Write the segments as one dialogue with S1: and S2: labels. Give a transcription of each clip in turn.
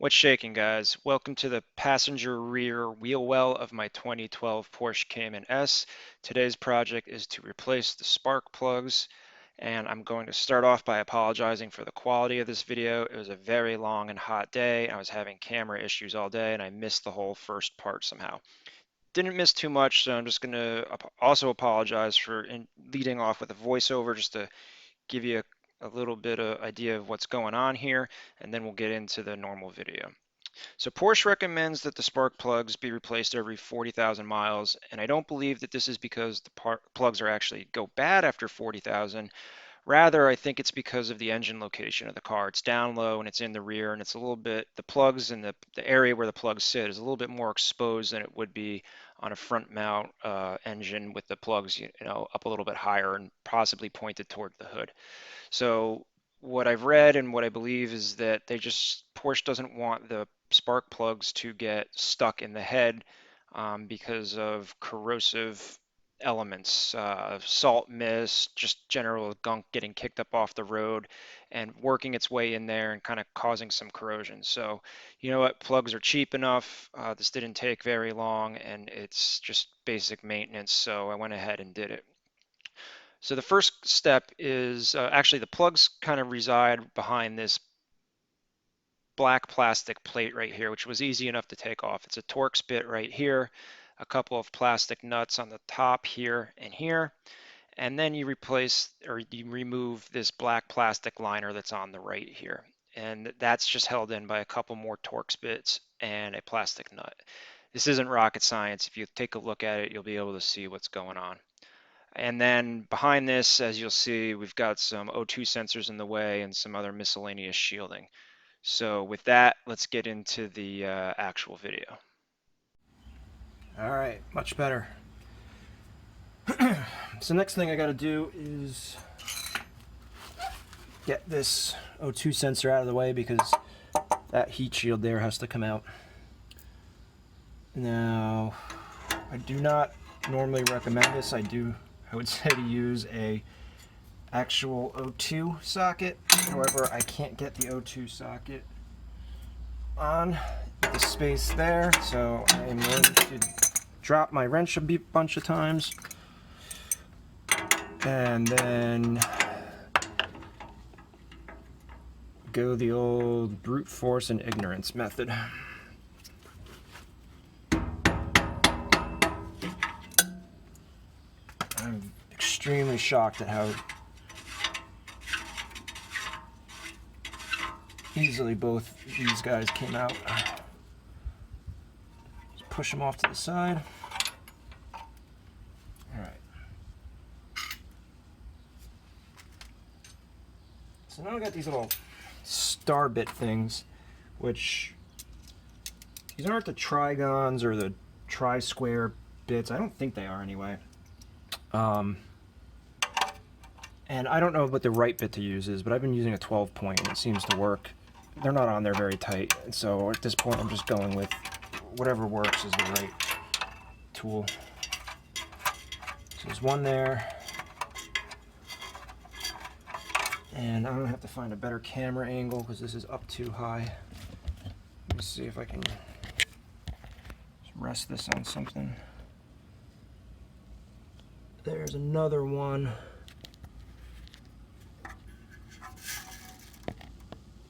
S1: What's shaking, guys? Welcome to the passenger rear wheel well of my 2012 Porsche Cayman S. Today's project is to replace the spark plugs, and I'm going to start off by apologizing for the quality of this video. It was a very long and hot day. I was having camera issues all day, and I missed the whole first part somehow. Didn't miss too much, so I'm just going to also apologize for leading off with a voiceover just to give you a little bit of idea of what's going on here, and then we'll get into the normal video. So Porsche recommends that the spark plugs be replaced every 40,000 miles, and I don't believe that this is because the plugs are actually go bad after 40,000. Rather, I think it's because of the engine location of the car. It's down low and it's in the rear, and it's a little bit, the plugs and the area where the plugs sit is a little bit more exposed than it would be on a front mount engine with the plugs, up a little bit higher and possibly pointed toward the hood. So what I've read and what I believe is that Porsche doesn't want the spark plugs to get stuck in the head because of corrosive elements, salt mist, just general gunk getting kicked up off the road and working its way in there and kind of causing some corrosion. So, you know what, plugs are cheap enough. This didn't take very long and it's just basic maintenance. So I went ahead and did it. So the first step is actually the plugs kind of reside behind this black plastic plate right here, which was easy enough to take off. It's a Torx bit right here, a couple of plastic nuts on the top here and here, and then you replace or you remove this black plastic liner that's on the right here. And that's just held in by a couple more Torx bits and a plastic nut. This isn't rocket science. If you take a look at it, you'll be able to see what's going on. And then behind this, as you'll see, we've got some O2 sensors in the way and some other miscellaneous shielding. So with that, let's get into the actual video.
S2: All right, much better. So next thing I got to do is get this O2 sensor out of the way because that heat shield there has to come out. Now, I do not normally recommend this. I would say to use a actual O2 socket. However, I can't get the O2 socket on the space there, so I am going to drop my wrench a bunch of times and then go the old brute force and ignorance method. I'm extremely shocked at how easily both these guys came out. Just push them off to the side. Alright. So now I got these little star bit things, which these aren't the trigons or the tri-square bits. I don't think they are anyway. And I don't know what the right bit to use is, but I've been using a 12 point and it seems to work. They're not on there very tight, and so at this point I'm just going with whatever works is the right tool. So there's one there, and I'm gonna have to find a better camera angle because this is up too high. Let me see if I can just rest this on something. There's another one.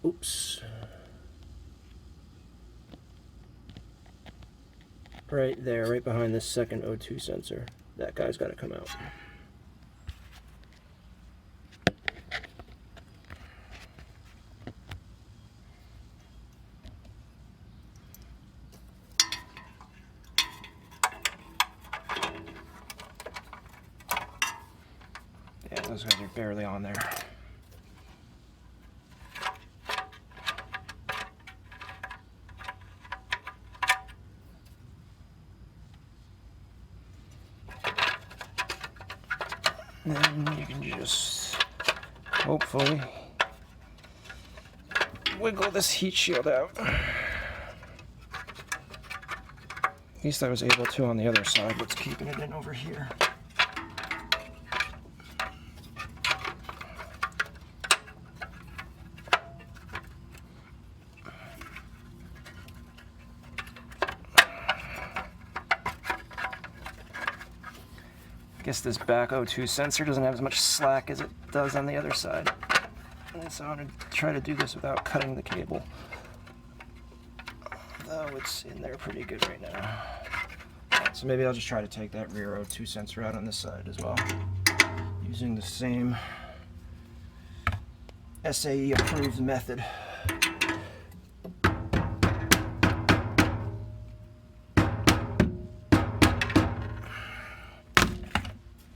S2: Oops. Right there, right behind this second O2 sensor. That guy's got to come out. Yeah, those guys are barely on there. Then you can just hopefully wiggle this heat shield out. At least I was able to on the other side. What's keeping it in over here? I guess this back O2 sensor doesn't have as much slack as it does on the other side. And so I'm going to try to do this without cutting the cable. Though it's in there pretty good right now. So maybe I'll just try to take that rear O2 sensor out on this side as well, using the same SAE approved method.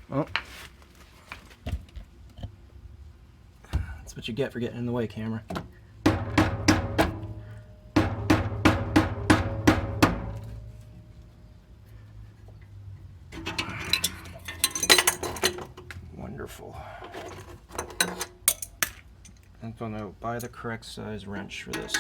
S2: Well, that's what you get for getting in the way, camera. Wonderful. I'm gonna buy the correct size wrench for this.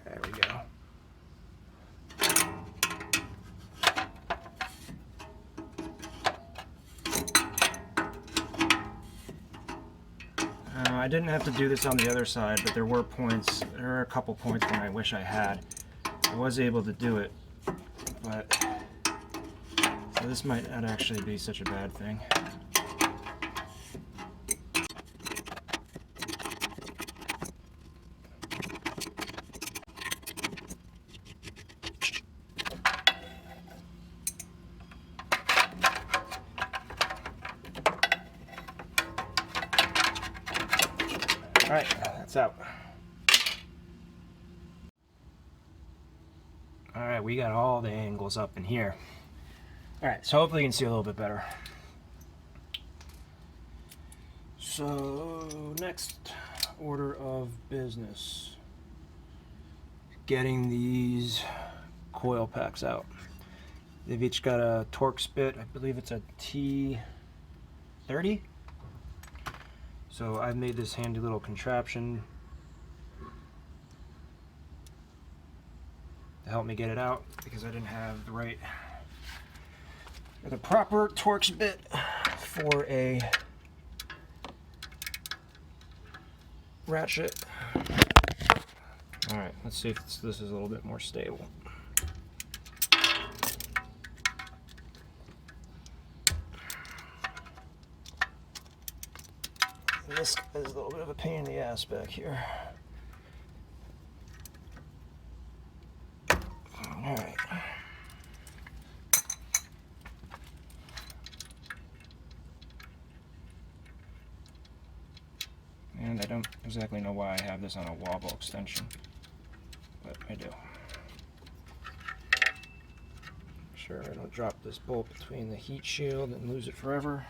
S2: There we go. I didn't have to do this on the other side, but there were a couple points when I wish I had. I was able to do it, but so this might not actually be such a bad thing. Alright, that's out. Alright, we got all the angles up in here. Alright, so hopefully you can see a little bit better. So, next order of business. Getting these coil packs out. They've each got a Torx bit. I believe it's a T30. So I've made this handy little contraption to help me get it out because I didn't have the proper Torx bit for a ratchet. All right, let's see if this is a little bit more stable. This is a little bit of a pain in the ass back here. Alright. And I don't exactly know why I have this on a wobble extension, but I do. Sure, I don't drop this bolt between the heat shield and lose it forever.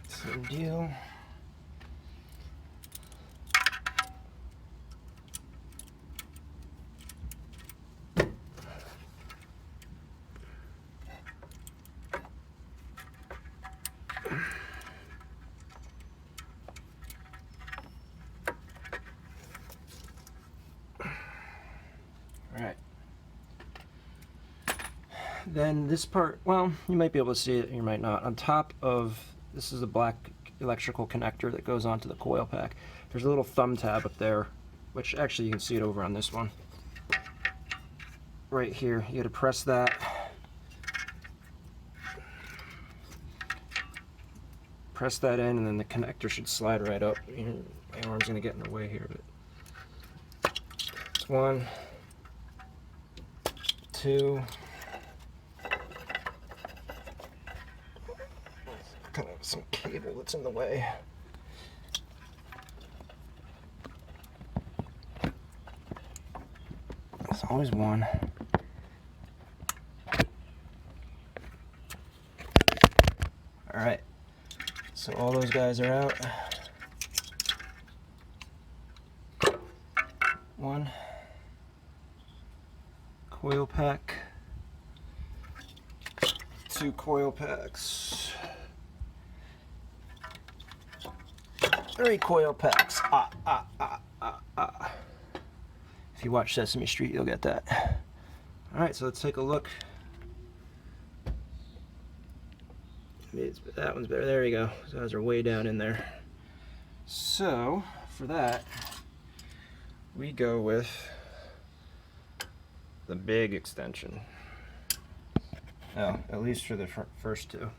S2: Same deal. All right. Then this part, well, you might be able to see it, you might not. On top of this is a black electrical connector that goes onto the coil pack. There's a little thumb tab up there, which actually you can see it over on this one. Right here, you gotta press that. Press that in, and then the connector should slide right up. My arm's gonna get in the way here, but it's 1, 2. Kind of some cable that's in the way. There's always one. All right, so all those guys are out. 1 coil pack. 2 coil packs. 3 coil packs. If you watch Sesame Street, you'll get that. Alright, so let's take a look. That one's better. There you go. Those are way down in there. So, for that, we go with the big extension. Oh, at least for the first two.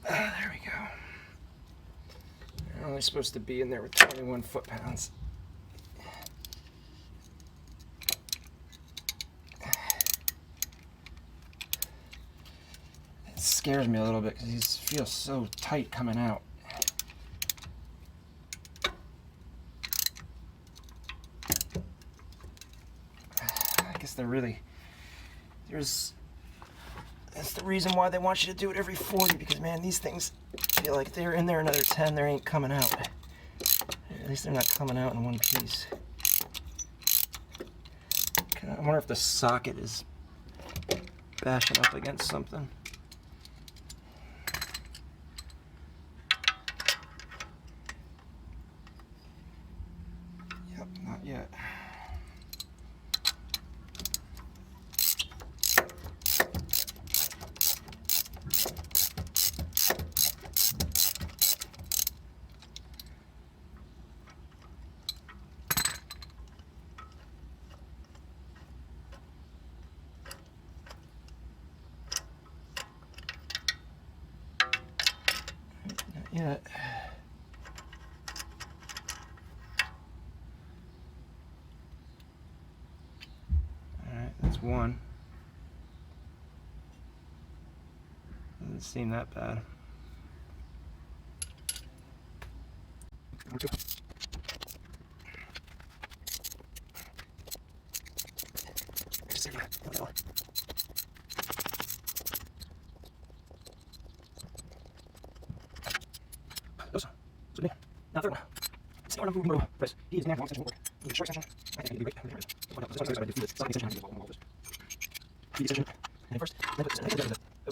S2: There we go. They're only supposed to be in there with 21 foot-pounds. It scares me a little bit because he feels so tight coming out. I guess that's the reason why they want you to do it every 40, because man, these things feel like they're in there another 10, they ain't coming out. At least they're not coming out in one piece. I wonder if the socket is bashing up against something. Yep, not yet. Yet. Alright, that's one. Doesn't seem that bad. Now third one. It's not moving more. Press. He is now long extension work. Short extension. I think it'd be great. Extension. And first, then put this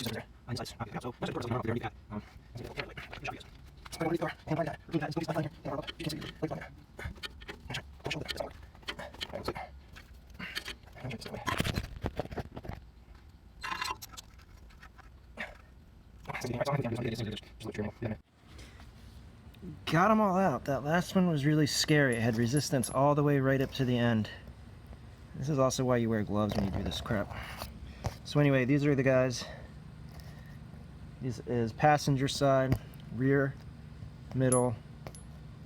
S2: in there. On sides. Okay, so that's important. We already got. What do you got? And like that. We got this here. You can see like on there. I'll show this. Let's see. I'm check this away. Got them all out. That last one was really scary. It had resistance all the way right up to the end. This is also why you wear gloves when you do this crap. So anyway, these are the guys. This is passenger side, rear, middle,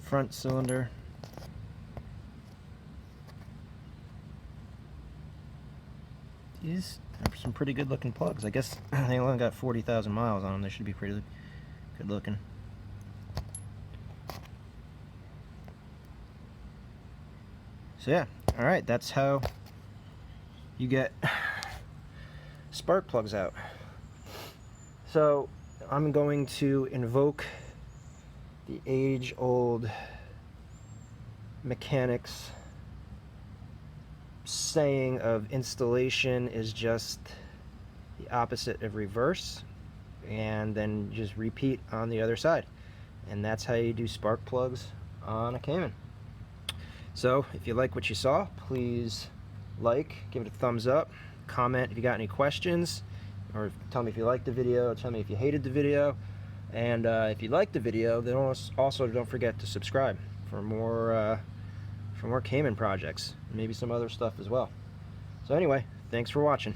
S2: front cylinder. These are some pretty good looking plugs. I guess they only got 40,000 miles on them. They should be pretty good looking. So yeah, alright, that's how you get spark plugs out. So I'm going to invoke the age-old mechanics saying of installation is just the opposite of reverse, and then just repeat on the other side. And that's how you do spark plugs on a Cayman. So if you like what you saw, please give it a thumbs up, comment if you got any questions, or tell me if you liked the video, or tell me if you hated the video. And if you liked the video, then also don't forget to subscribe for more Cayman projects, maybe some other stuff as well. So anyway, thanks for watching.